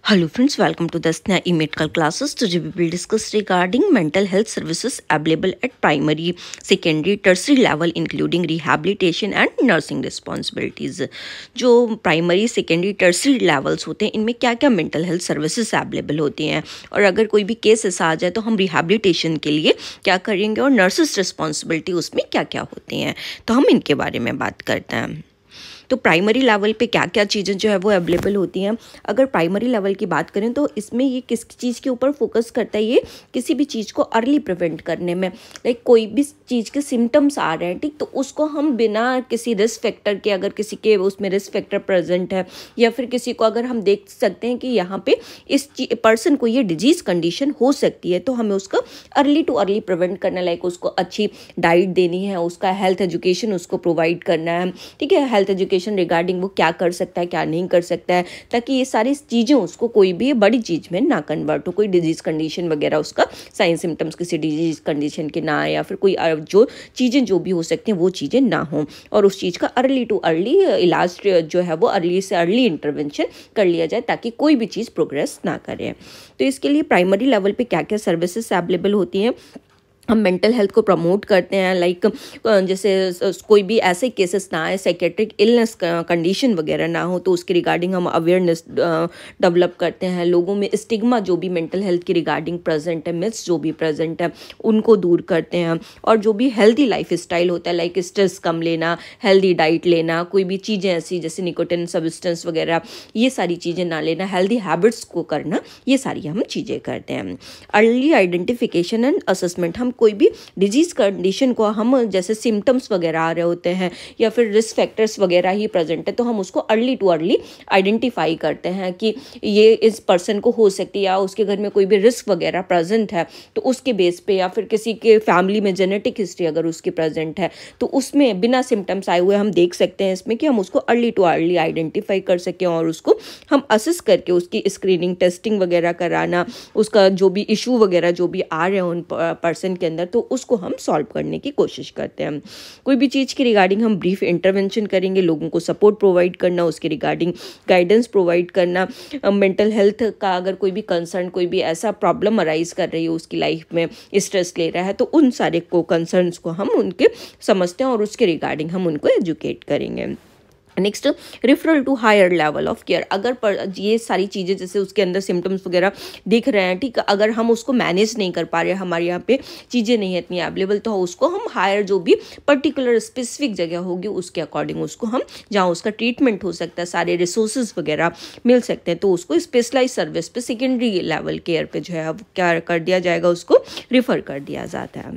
Hello friends, welcome to the Sneha e-medical classes. Today we will discuss regarding mental health services available at primary, secondary, tertiary level including rehabilitation and nursing responsibilities. जो primary, secondary, tertiary levels होते हैं इनमें क्या क्या mental health services available होती हैं और अगर कोई भी केस ऐसा आ जाए तो हम रिहैबिलिटेशन के लिए क्या करेंगे और नर्सेस रिस्पॉन्सिबिलिटी उसमें क्या क्या होती हैं, तो हम इनके बारे में बात करते हैं। तो प्राइमरी लेवल पे क्या क्या चीज़ें जो है वो अवेलेबल होती हैं। अगर प्राइमरी लेवल की बात करें तो इसमें ये किस चीज़ के ऊपर फोकस करता है, ये किसी भी चीज़ को अर्ली प्रिवेंट करने में। लाइक कोई भी चीज़ के सिम्टम्स आ रहे हैं, ठीक, तो उसको हम बिना किसी रिस्क फैक्टर के, अगर किसी के उसमें रिस्क फैक्टर प्रेजेंट है या फिर किसी को अगर हम देख सकते हैं कि यहाँ पे इस पर्सन को ये डिजीज़ कंडीशन हो सकती है, तो हमें उसका अर्ली टू अर्ली प्रिवेंट करना, लाइक उसको अच्छी डाइट देनी है, उसका हेल्थ एजुकेशन उसको प्रोवाइड करना है, ठीक है, हेल्थ एजुकेशन रिगार्डिंग वो क्या कर सकता है क्या नहीं कर सकता है, ताकि ये सारी चीज़ें उसको कोई भी बड़ी चीज़ में ना कन्वर्ट हो, कोई डिजीज़ कंडीशन वगैरह उसका साइन सिम्टम्स किसी डिजीज़ कंडीशन के ना आए या फिर कोई जो चीज़ें जो भी हो सकती हैं वो चीज़ें ना हों, और उस चीज़ का अर्ली टू अर्ली इलाज जो है वो अर्ली से अर्ली इंटरवेंशन कर लिया जाए ताकि कोई भी चीज़ प्रोग्रेस ना करे। तो इसके लिए प्राइमरी लेवल पे क्या क्या सर्विसेज अवेलेबल होती हैं। हम मेंटल हेल्थ को प्रमोट करते हैं, लाइक जैसे कोई भी ऐसे केसेस ना आए, साइकेट्रिक इलनेस कंडीशन वगैरह ना हो, तो उसके रिगार्डिंग हम अवेयरनेस डेवलप करते हैं। लोगों में स्टिग्मा जो भी मेंटल हेल्थ की रिगार्डिंग प्रेजेंट है, मिथ्स जो भी प्रेजेंट है उनको दूर करते हैं, और जो भी हेल्दी लाइफ स्टाइल होता है, लाइक स्ट्रेस कम लेना, हेल्दी डाइट लेना, कोई भी चीज़ें ऐसी जैसे निकोटिन सब्सटेंस वगैरह ये सारी चीज़ें ना लेना, हेल्दी हैबिट्स को करना, ये सारी हम चीज़ें करते हैं। अर्ली आइडेंटिफिकेशन एंड असेसमेंट, हम कोई भी डिजीज़ कंडीशन को हम जैसे सिम्टम्स वगैरह आ रहे होते हैं या फिर रिस्क फैक्टर्स वगैरह ही प्रेजेंट है, तो हम उसको अर्ली टू अर्ली आइडेंटिफाई करते हैं कि ये इस पर्सन को हो सकती है, या उसके घर में कोई भी रिस्क वगैरह प्रेजेंट है तो उसके बेस पे, या फिर किसी के फैमिली में जेनेटिक हिस्ट्री अगर उसकी प्रेजेंट है तो उसमें बिना सिम्टम्स आए हुए हम देख सकते हैं इसमें कि हम उसको अर्ली टू अर्ली आइडेंटिफाई कर सकें और उसको हम असेस करके उसकी स्क्रीनिंग टेस्टिंग वगैरह कराना, उसका जो भी इशू वगैरह जो भी आ रहे हैं उन पर्सन के अंदर, तो उसको हम सॉल्व करने की कोशिश करते हैं। कोई भी चीज़ की रिगार्डिंग हम ब्रीफ इंटरवेंशन करेंगे, लोगों को सपोर्ट प्रोवाइड करना, उसके रिगार्डिंग गाइडेंस प्रोवाइड करना। मेंटल हेल्थ का अगर कोई भी कंसर्न, कोई भी ऐसा प्रॉब्लम अराइज कर रही है उसकी लाइफ में, स्ट्रेस ले रहा है, तो उन सारे को कंसर्न्स को हम उनके समझते हैं और उसके रिगार्डिंग हम उनको एजुकेट करेंगे। Next, referral to higher level of care. अगर ये सारी चीज़ें जैसे उसके अंदर सिम्टम्स वगैरह दिख रहे हैं, ठीक, अगर हम उसको मैनेज नहीं कर पा रहे, हमारे यहाँ पे चीज़ें नहीं है इतनी अवेलेबल, तो उसको हम हायर जो भी पर्टिकुलर स्पेसिफिक जगह होगी उसके अकॉर्डिंग उसको हम, जहाँ उसका ट्रीटमेंट हो सकता है, सारे रिसोर्सेज वगैरह मिल सकते हैं, तो उसको स्पेशलाइज सर्विस पे, सेकेंडरी लेवल केयर पे जो है क्या कर दिया जाएगा, उसको रिफ़र कर दिया जाता है।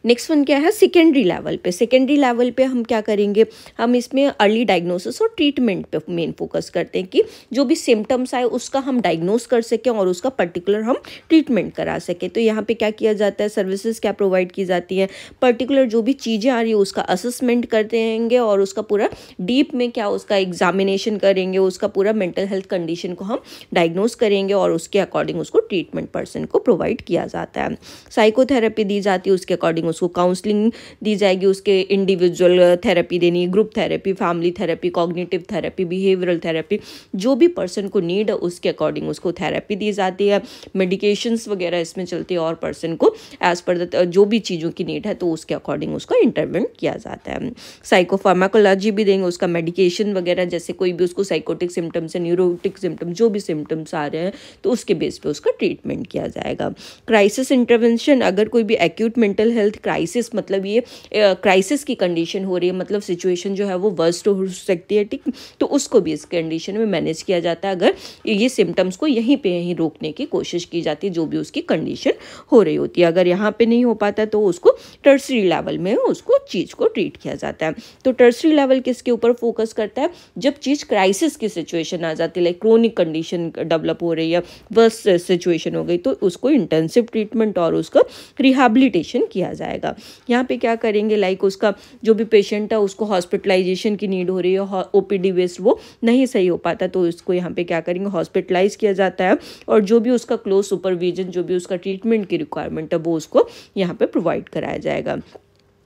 नेक्स्ट वन क्या है, सेकेंडरी लेवल पे। सेकेंडरी लेवल पे हम क्या करेंगे, हम इसमें अर्ली डायग्नोसिस और ट्रीटमेंट पे मेन फोकस करते हैं कि जो भी सिम्टम्स आए उसका हम डायग्नोस कर सकें और उसका पर्टिकुलर हम ट्रीटमेंट करा सकें। तो यहाँ पे क्या किया जाता है, सर्विसेज क्या प्रोवाइड की जाती है, पर्टिकुलर जो भी चीज़ें आ रही है उसका असेसमेंट करते रहेंगे और उसका पूरा डीप में क्या उसका एग्जामिनेशन करेंगे, उसका पूरा मेंटल हेल्थ कंडीशन को हम डायग्नोस करेंगे और उसके अकॉर्डिंग उसको ट्रीटमेंट पर्सन को प्रोवाइड किया जाता है। साइकोथेरेपी दी जाती है, उसके अकॉर्डिंग उसको काउंसलिंग दी जाएगी, उसके इंडिविजुअल थेरेपी देनी, group therapy, family therapy, cognitive therapy, behavioural therapy, जो भी पर्सन को नीड है उसके अकॉर्डिंग उसको थेरेपी दी जाती है। मेडिकेशंस वगैरह इसमें चलती है और पर्सन को एज पर जो भी चीज़ों की नीड है तो उसके अकॉर्डिंग उसका इंटरवेंट किया जाता है। साइकोफार्माकोलॉजी भी देंगे, उसका मेडिकेशन वगैरह, जैसे कोई भी उसको साइकोटिक सिम्टम्स है, न्यूरोटिक सिम्टम्स, जो भी सिम्टम्स आ रहे हैं तो उसके बेस पे उसका ट्रीटमेंट किया जाएगा। क्राइसिस इंटरवेंशन, अगर कोई भी एक्यूट मेंटल हेल्थ क्राइसिस, मतलब ये क्राइसिस की कंडीशन हो रही है, मतलब सिचुएशन जो है वो वर्स्ट हो सकती है, ठीक, तो उसको भी इस कंडीशन में मैनेज किया जाता है अगर ये सिम्टम्स को यहीं रोकने की कोशिश की जाती है जो भी उसकी कंडीशन हो रही होती है। अगर यहाँ पे नहीं हो पाता तो उसको टर्सरी लेवल में उसको चीज़ को ट्रीट किया जाता है। तो टर्सरी लेवल किसके ऊपर फोकस करता है, जब चीज़ क्राइसिस की सिचुएशन आ जाती है, लाइक क्रोनिक कंडीशन डेवलप हो रही है, वर्स्ट सिचुएशन हो गई, तो उसको इंटेंसिव ट्रीटमेंट और उसका रिहैबिलिटेशन किया जाएगा। यहाँ पे क्या करेंगे, लाइक उसका जो भी पेशेंट है उसको हॉस्पिटलाइजेशन की नीड हो रही है, ओपीडी बेस्ड वो नहीं सही हो पाता, तो इसको यहाँ पे क्या करेंगे, हॉस्पिटलाइज किया जाता है और जो भी उसका क्लोज सुपरविजन, जो भी उसका ट्रीटमेंट की रिक्वायरमेंट है वो उसको यहाँ पे प्रोवाइड कराया जाएगा।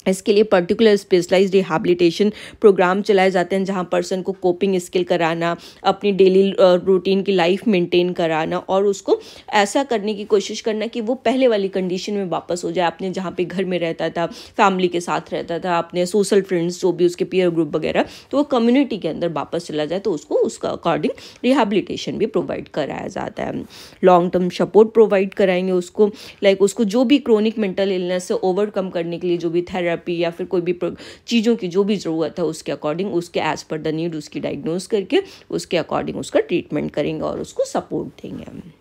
इसके लिए पर्टिकुलर स्पेशलाइज्ड रिहैबिलिटेशन प्रोग्राम चलाए जाते हैं, जहां पर्सन को कोपिंग स्किल कराना, अपनी डेली रूटीन की लाइफ मेंटेन कराना और उसको ऐसा करने की कोशिश करना कि वो पहले वाली कंडीशन में वापस हो जाए, अपने जहाँ पे घर में रहता था, फैमिली के साथ रहता था, अपने सोशल फ्रेंड्स जो भी उसके पीयर ग्रुप वगैरह, तो वो कम्युनिटी के अंदर वापस चला जाए, तो उसको उसका अकॉर्डिंग रिहैबिलिटेशन भी प्रोवाइड कराया जाता है। लॉन्ग टर्म सपोर्ट प्रोवाइड कराएंगे उसको, लाइक उसको जो भी क्रोनिक मेंटल इलनेस से ओवरकम करने के लिए जो भी थेरेपी या फिर कोई भी चीज़ों की जो भी ज़रूरत है उसके अकॉर्डिंग, उसके एज पर द नीड उसकी डायग्नोज करके उसके अकॉर्डिंग उसका ट्रीटमेंट करेंगे और उसको सपोर्ट देंगे।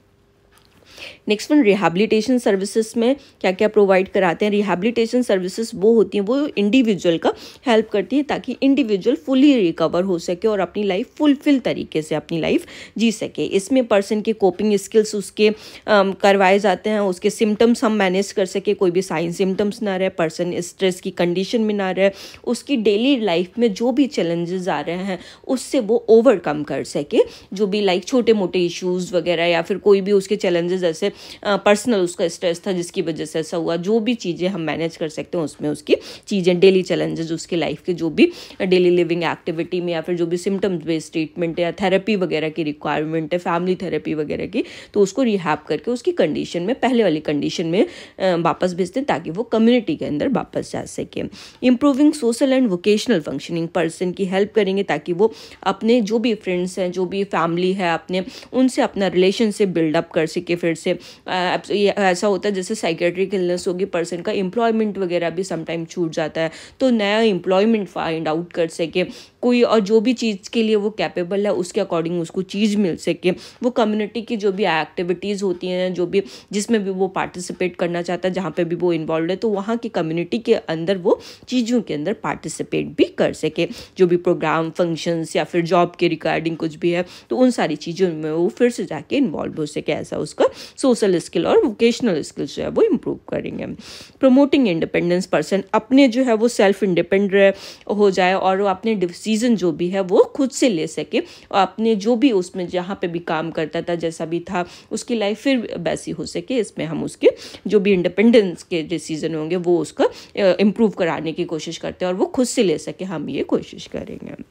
नेक्स्ट वन, रिहैबिलिटेशन सर्विसेज में क्या क्या प्रोवाइड कराते हैं। रिहैबिलिटेशन सर्विसेज वो होती हैं, वो इंडिविजुअल का हेल्प करती है ताकि इंडिविजुअल फुली रिकवर हो सके और अपनी लाइफ फुलफिल तरीके से अपनी लाइफ जी सके। इसमें पर्सन के कोपिंग स्किल्स उसके करवाए जाते हैं, उसके सिम्टम्स हम मैनेज कर सके, कोई भी साइन सिम्टम्स ना रहे, पर्सन स्ट्रेस की कंडीशन में ना रहे, उसकी डेली लाइफ में जो भी चैलेंजेस आ रहे हैं उससे वो ओवरकम कर सके, जो भी लाइक छोटे मोटे इश्यूज़ वगैरह या फिर कोई भी उसके चैलेंजेस जैसे पर्सनल उसका स्ट्रेस था जिसकी वजह से ऐसा हुआ, जो भी चीज़ें हम मैनेज कर सकते हैं उसमें उसकी चीज़ें, डेली चैलेंजेस उसके लाइफ के जो भी डेली लिविंग एक्टिविटी में या फिर जो भी सिम्टम्स बेस्ड ट्रीटमेंट या थेरेपी वगैरह की रिक्वायरमेंट है, फैमिली थेरेपी वगैरह की, तो उसको रिहैब करके उसकी कंडीशन में पहले वाली कंडीशन में वापस भेजते हैं ताकि वो कम्युनिटी के अंदर वापस जा सके। Improving social and vocational functioning, person की हेल्प करेंगे ताकि वो अपने जो भी फ्रेंड्स हैं, जो भी फैमिली है अपने, उनसे अपना रिलेशनशिप बिल्डअप कर सके। फिर से ये ऐसा होता है जैसे साइकेट्रिक इलनेस होगी, पर्सन का एम्प्लॉयमेंट वगैरह भी समटाइम छूट जाता है, तो नया एम्प्लॉयमेंट फाइंड आउट कर सके कोई, और जो भी चीज़ के लिए वो कैपेबल है उसके अकॉर्डिंग उसको चीज़ मिल सके। वो कम्युनिटी की जो भी एक्टिविटीज़ होती हैं, जो भी जिसमें भी वो पार्टिसिपेट करना चाहता है, जहाँ पे भी वो इन्वॉल्व है, तो वहाँ की कम्युनिटी के अंदर वो चीज़ों के अंदर पार्टिसिपेट भी कर सके। जो भी प्रोग्राम फंक्शंस या फिर जॉब के रिगार्डिंग कुछ भी है, तो उन सारी चीज़ों में वो फिर से जाके इन्वॉल्व हो सके, ऐसा उसका सोशल स्किल और वोकेशनल स्किल्स जो है वो इम्प्रूव करेंगे। प्रमोटिंग इंडिपेंडेंस, पर्सन अपने जो है वो सेल्फ इंडिपेंडेंट हो जाए और वो अपने डिसीजन जो भी है वो खुद से ले सके, और अपने जो भी उसमें जहाँ पे भी काम करता था जैसा भी था उसकी लाइफ फिर वैसी हो सके। इसमें हम उसके जो भी इंडिपेंडेंस के डिसीजन होंगे वो उसका इम्प्रूव कराने की कोशिश करते हैं और वो खुद से ले सके, हम ये कोशिश करेंगे।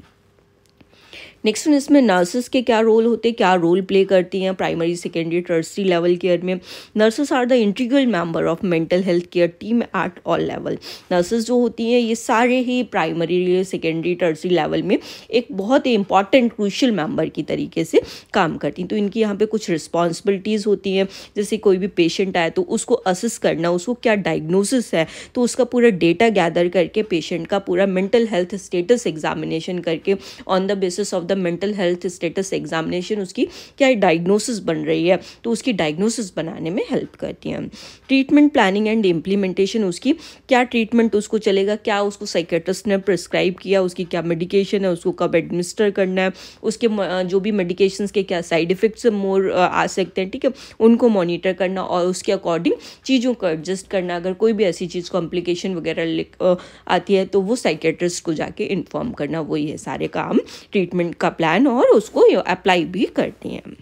नेक्स्ट वन, इसमें नर्सेस के क्या रोल होते हैं, क्या रोल प्ले करती हैं primary secondary tertiary level care में। Nurses are the integral member of mental health care team at all level. Nurses जो होती हैं ये सारे ही प्राइमरी सेकेंडरी टर्सरी लेवल में एक बहुत ही इंपॉर्टेंट क्रूशियल मेंबर की तरीके से काम करती हैं। तो इनकी यहाँ पे कुछ रिस्पॉन्सिबिलिटीज़ होती हैं, जैसे कोई भी पेशेंट आए तो उसको असिस्ट करना, उसको क्या डायग्नोसिस है तो उसका पूरा डेटा गैदर करके पेशेंट का पूरा मेंटल हेल्थ स्टेटस एग्जामिनेशन करके on the basis of the mental health status examination उसकी क्या डायग्नोसिस बन रही है तो उसकी डायग्नोसिस बनाने में हेल्प करती हैं। ट्रीटमेंट प्लानिंग एंड इम्प्लीमेंटेशन, उसकी क्या ट्रीटमेंट उसको चलेगा, क्या उसको साइकेट्रिस्ट ने प्रिस्क्राइब किया, उसकी क्या मेडिकेशन है, उसको कब एडमिनिस्टर करना है, उसके जो भी मेडिकेशंस के क्या साइड इफ़ेक्ट्स मोर आ सकते हैं, ठीक है, उनको मॉनिटर करना और उसके अकॉर्डिंग चीज़ों को एडजस्ट करना। अगर कोई भी ऐसी चीज़ कॉम्प्लिकेशन वगैरह आती है तो वो साइकेट्रिस्ट को जाके इन्फॉर्म करना, वही है सारे काम ट्रीटमेंट का प्लान और उसको अप्लाई भी करती हैं।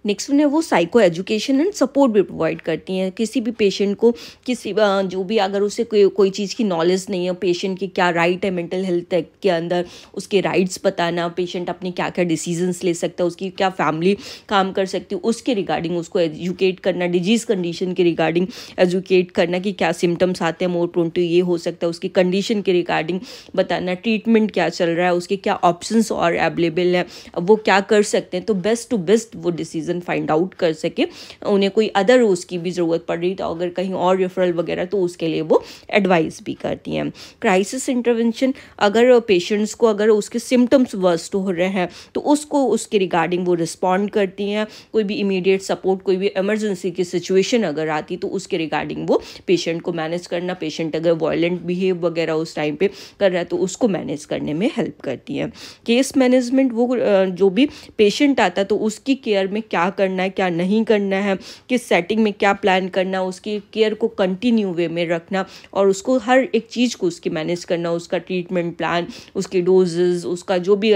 नेक्स्ट वन है वो साइको एजुकेशन एंड सपोर्ट भी प्रोवाइड करती हैं। किसी भी पेशेंट को किसी जो भी अगर उसे कोई चीज़ की नॉलेज नहीं है, पेशेंट की क्या राइट है मेंटल हेल्थ के अंदर, उसके राइट्स बताना, पेशेंट अपने क्या क्या डिसीजंस ले सकता है, उसकी क्या फैमिली काम कर सकती है उसके रिगार्डिंग उसको एजुकेट करना, डिजीज़ कंडीशन के रिगार्डिंग एजुकेट करना कि क्या सिम्टम्स आते हैं, मोर प्रोन टू ये हो सकता है, उसकी कंडीशन के रिगार्डिंग बताना, ट्रीटमेंट क्या चल रहा है, उसके क्या ऑप्शंस और अवेलेबल है, वो क्या कर सकते हैं, तो बेस्ट टू बेस्ट वो डिसीजन फाइंड आउट कर सके। उन्हें कोई अदर उसकी भी ज़रूरत पड़ रही तो अगर कहीं और रेफरल वगैरह तो उसके लिए वो एडवाइस भी करती हैं। क्राइसिस इंटरवेंशन, अगर पेशेंट्स को अगर उसके सिम्टम्स वर्स्ट हो रहे हैं तो उसको उसके रिगार्डिंग वो रिस्पॉन्ड करती हैं। कोई भी इमीडिएट सपोर्ट, कोई भी इमरजेंसी की सिचुएशन अगर आती तो उसके रिगार्डिंग वो पेशेंट को मैनेज करना, पेशेंट अगर वायलेंट बिहेव वगैरह उस टाइम पे कर रहा है तो उसको मैनेज करने में हेल्प करती हैं। केस मैनेजमेंट, वो जो भी पेशेंट आता तो उसकी केयर में क्या क्या करना है, क्या नहीं करना है, किस सेटिंग में क्या प्लान करना, उसकी केयर को कंटिन्यू वे में रखना और उसको हर एक चीज़ को उसकी मैनेज करना, उसका ट्रीटमेंट प्लान, उसकी डोजेज़, उसका जो भी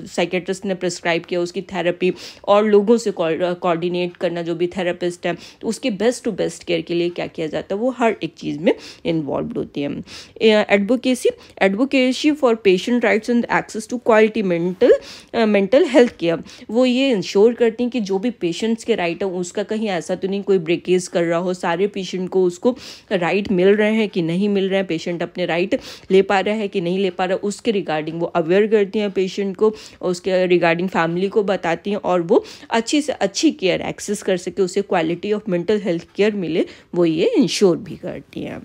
साइकेट्रिस्ट ने प्रिस्क्राइब किया उसकी थेरेपी, और लोगों से कोऑर्डिनेट करना जो भी थेरेपिस्ट है, तो उसके बेस्ट टू बेस्ट केयर के लिए क्या किया जाता है वो हर एक चीज़ में इन्वॉल्व होती है। Advocacy for patient rights and access to quality mental health care, वो ये इंश्योर करती हैं कि जो भी पेशेंट्स के राइट है उसका कहीं ऐसा तो नहीं कोई ब्रेकेज कर रहा हो, सारे पेशेंट को उसको राइट मिल रहे हैं कि नहीं मिल रहे हैं, पेशेंट अपने राइट ले पा रहा है कि नहीं ले पा रहा, उसके रिगार्डिंग वो अवेयर करती हैं पेशेंट को, उसके रिगार्डिंग फैमिली को बताती हैं और वो अच्छी से अच्छी केयर एक्सेस कर सके, उसे quality of mental health care मिले, वो ये इंश्योर भी करती हैं।